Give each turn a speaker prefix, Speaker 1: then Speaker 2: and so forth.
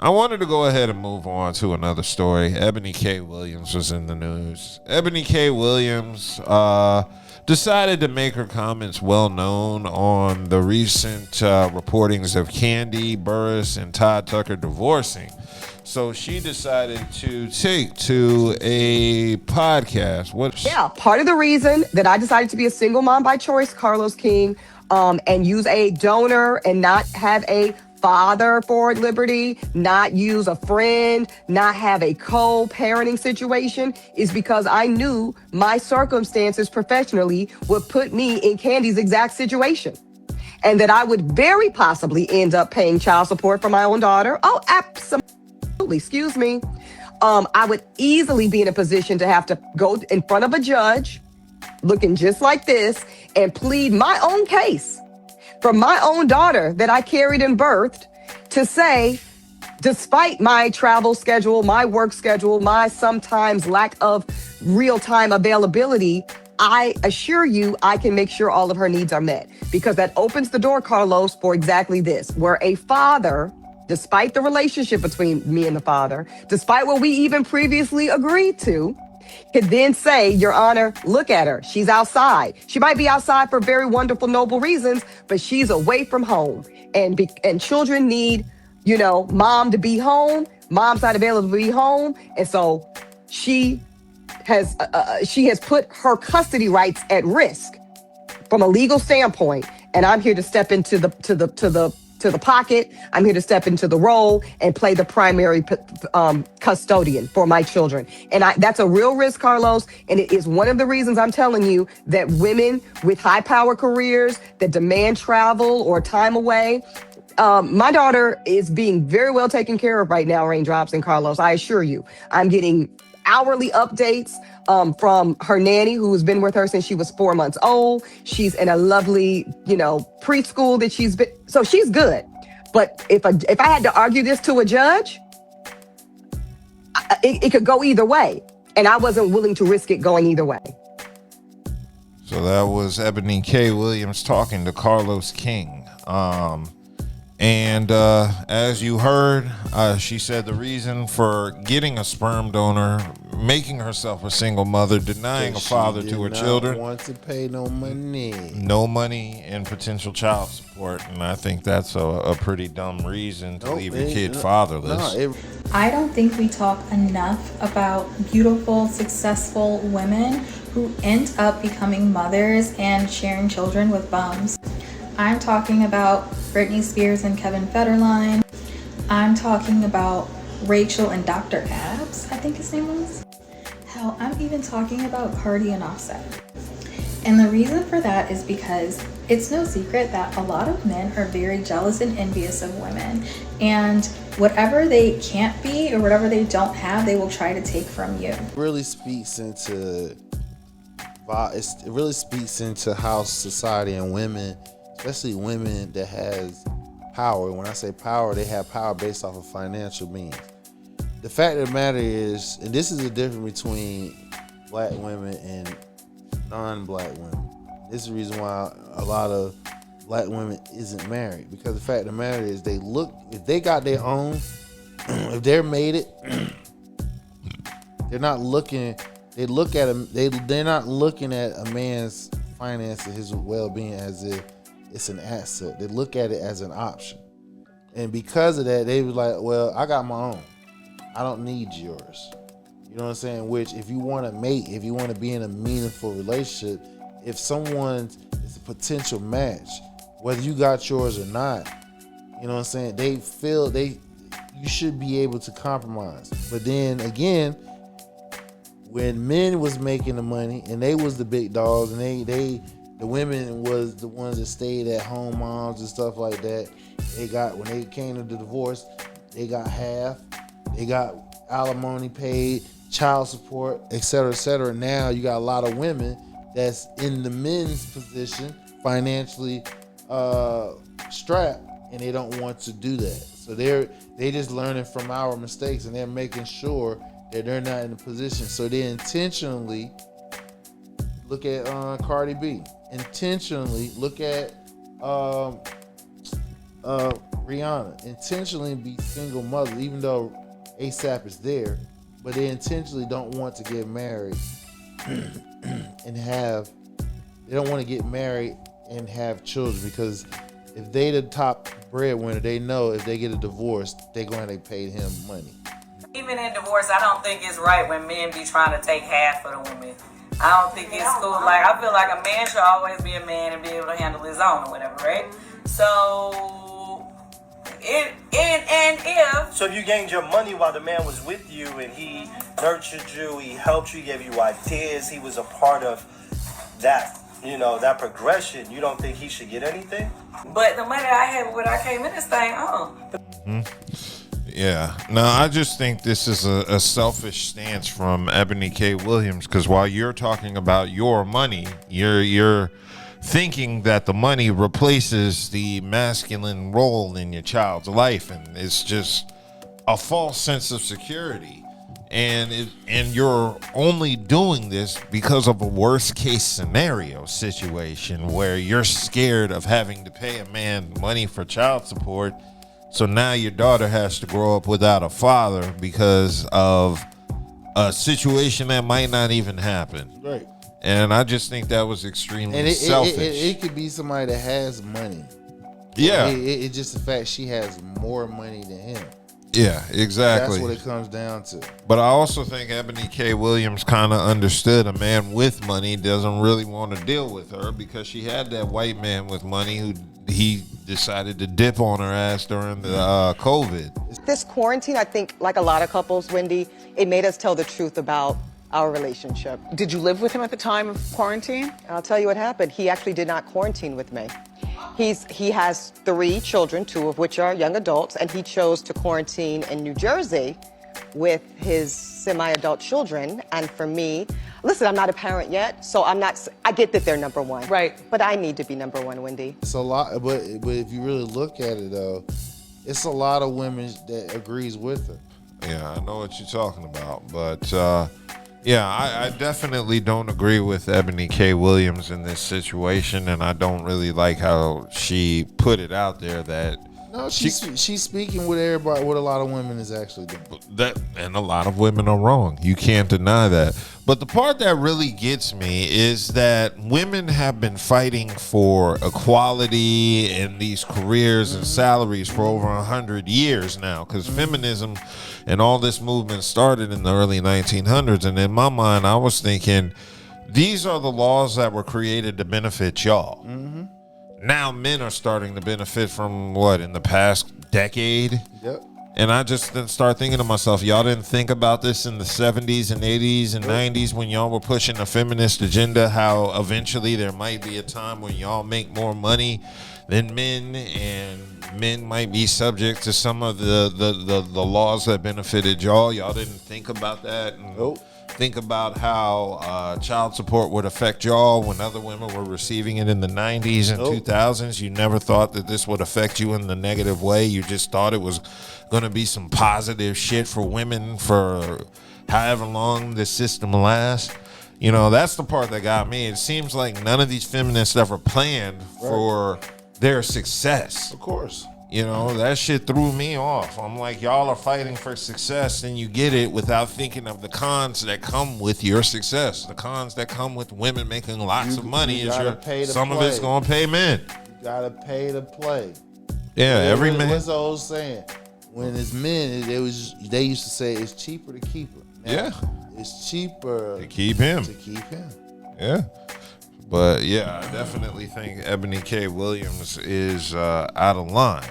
Speaker 1: I wanted to go ahead and move on to another story. Ebony K. Williams was in the news. Ebony K. Williams decided to make her comments well known on the recent reportings of Kandi, Burruss, and Todd Tucker divorcing. So she decided to take to a podcast.
Speaker 2: Part of the reason that I decided to be a single mom by choice, Carlos King, and use a donor and not have a father for liberty, not use a friend, not have a co-parenting situation is because I knew my circumstances professionally would put me in Kandi's exact situation. And that I would very possibly end up paying child support for my own daughter. Oh, absolutely. Excuse me. I would easily be in a position to have to go in front of a judge looking just like this and plead my own case for my own daughter that I carried and birthed to say, despite my travel schedule, my work schedule, my sometimes lack of real-time availability, I assure you I can make sure all of her needs are met. Because that opens the door, Carlos, for exactly this, where a father, despite the relationship between me and the father, despite what we even previously agreed to, could then say, Your Honor, look at her. She's outside. She might be outside for very wonderful, noble reasons, but she's away from home. And children need, mom to be home. Mom's not available to be home. And so she has put her custody rights at risk from a legal standpoint. And I'm here to step into the pocket. I'm here to step into the role and play the primary custodian for my children. And that's a real risk, Carlos. And it is one of the reasons I'm telling you that women with high power careers that demand travel or time away, my daughter is being very well taken care of right now, Raindrops and Carlos. I assure you, I'm getting hourly updates from her nanny, who's been with her since she was 4 months old. She's in a lovely, preschool that she's been. So she's good. But if I had to argue this to a judge, it could go either way. And I wasn't willing to risk it going either way.
Speaker 1: So that was Ebony K. Williams talking to Carlos King. And as you heard, she said the reason for getting a sperm donor, making herself a single mother, denying a father to her children,
Speaker 3: want to pay no money
Speaker 1: and potential child support. And I think that's a pretty dumb reason to leave your kid fatherless.
Speaker 4: I don't think we talk enough about beautiful, successful women who end up becoming mothers and sharing children with bums. I'm talking about Britney Spears and Kevin Federline. I'm talking about Rachel and Dr. Abs, I think his name was. Hell, I'm even talking about Cardi and Offset. And the reason for that is because it's no secret that a lot of men are very jealous and envious of women. And whatever they can't be or whatever they don't have, they will try to take from you.
Speaker 3: It really speaks into how society and women, especially women that has power. When I say power, they have power based off of financial means. The fact of the matter is, and this is the difference between black women and non-black women. This is the reason why a lot of black women isn't married. Because the fact of the matter is, if they got their own, if they're made it, they're not looking. They look at them. They're not looking at a man's finances, his well-being, as if it's an asset. They look at it as an option. And because of that, they was like, well, I got my own. I don't need yours. You know what I'm saying? Which, if you want to mate, if you want to be in a meaningful relationship, if someone is a potential match, whether you got yours or not, you know what I'm saying? They feel you should be able to compromise. But then again, when men was making the money and they was the big dogs and the women was the ones that stayed at home, moms and stuff like that, when they came to the divorce, they got half. They got alimony paid, child support, et cetera, et cetera. Now you got a lot of women that's in the men's position, financially strapped, and they don't want to do that. So they just learning from our mistakes, and they're making sure that they're not in a position. So they intentionally look at Cardi B. Intentionally look at Rihanna intentionally be single mothers, even though ASAP is there, but they intentionally don't want to get married and they don't want to get married and have children, because if they the top breadwinner, they know if they get a divorce, they're going to pay him money.
Speaker 5: Even in divorce, I don't think it's right when men be trying to take half of the woman. I don't think it's cool. Like, I feel like a man should always be a man and be able to handle his own or whatever, right? So,
Speaker 6: So if you gained your money while the man was with you and he nurtured you, he helped you, he gave you ideas, he was a part of that, that progression, you don't think he should get anything?
Speaker 5: But the money I had when I came in this thing,
Speaker 1: Yeah. No, I just think this is a selfish stance from Ebony K. Williams, because while you're talking about your money, you're thinking that the money replaces the masculine role in your child's life, and it's just a false sense of security. And you're only doing this because of a worst case scenario situation where you're scared of having to pay a man money for child support. So now your daughter has to grow up without a father because of a situation that might not even happen.
Speaker 3: Right.
Speaker 1: And I just think that was extremely
Speaker 3: And
Speaker 1: selfish.
Speaker 3: it could be somebody that has money.
Speaker 1: Yeah.
Speaker 3: It's just the fact she has more money than him.
Speaker 1: Yeah, exactly.
Speaker 3: That's what it comes down to.
Speaker 1: But I also think Ebony K. Williams kind of understood a man with money doesn't really want to deal with her, because she had that white man with money who he decided to dip on her ass during the COVID.
Speaker 2: This quarantine, I think, like a lot of couples, Wendy, it made us tell the truth about our relationship.
Speaker 7: Did you live with him at the time of quarantine?
Speaker 2: I'll tell you what happened. He actually did not quarantine with me. He has 3 children, 2 of which are young adults, and he chose to quarantine in New Jersey with his semi-adult children. And for me, listen, I'm not a parent yet, so I get that they're number one.
Speaker 7: Right.
Speaker 2: But I need to be number one, Wendy.
Speaker 3: It's a lot, but if you really look at it though, it's a lot of women that agrees with her.
Speaker 1: Yeah, I know what you're talking about. But yeah, I definitely don't agree with Ebony K. Williams in this situation, and I don't really like how she put it out there that
Speaker 3: No, she's speaking with everybody. What a lot of women is actually doing.
Speaker 1: And a lot of women are wrong. You can't deny that. But the part that really gets me is that women have been fighting for equality in these careers and salaries for over 100 years now, because feminism and all this movement started in the early 1900s. And in my mind, I was thinking, these are the laws that were created to benefit y'all. Now men are starting to benefit from what, in the past decade?
Speaker 3: Yep.
Speaker 1: And I just then start thinking to myself, y'all didn't think about this in the 70s and 80s and 90s when y'all were pushing the feminist agenda, how eventually there might be a time when y'all make more money than men, and men might be subject to some of the laws that benefited y'all. Y'all didn't think about that. And
Speaker 3: Nope.
Speaker 1: think about how child support would affect y'all when other women were receiving it in the 90s and 2000s. You never thought that this would affect you in the negative way. You just thought it was going to be some positive shit for women for however long this system lasts. You know, that's the part that got me. It seems like none of these feminists ever planned for their success.
Speaker 3: Of course.
Speaker 1: You know, that shit threw me off. I'm like, y'all are fighting for success and you get it without thinking of the cons that come with your success. The cons that come with women making lots of money is some of it's going to pay men.
Speaker 3: You got to pay to play.
Speaker 1: Yeah, every man.
Speaker 3: What's the old saying? When it's men, they used to say it's cheaper to keep her. Now, it's cheaper
Speaker 1: to keep him. Yeah. But yeah, I definitely think Ebony K. Williams is out of line.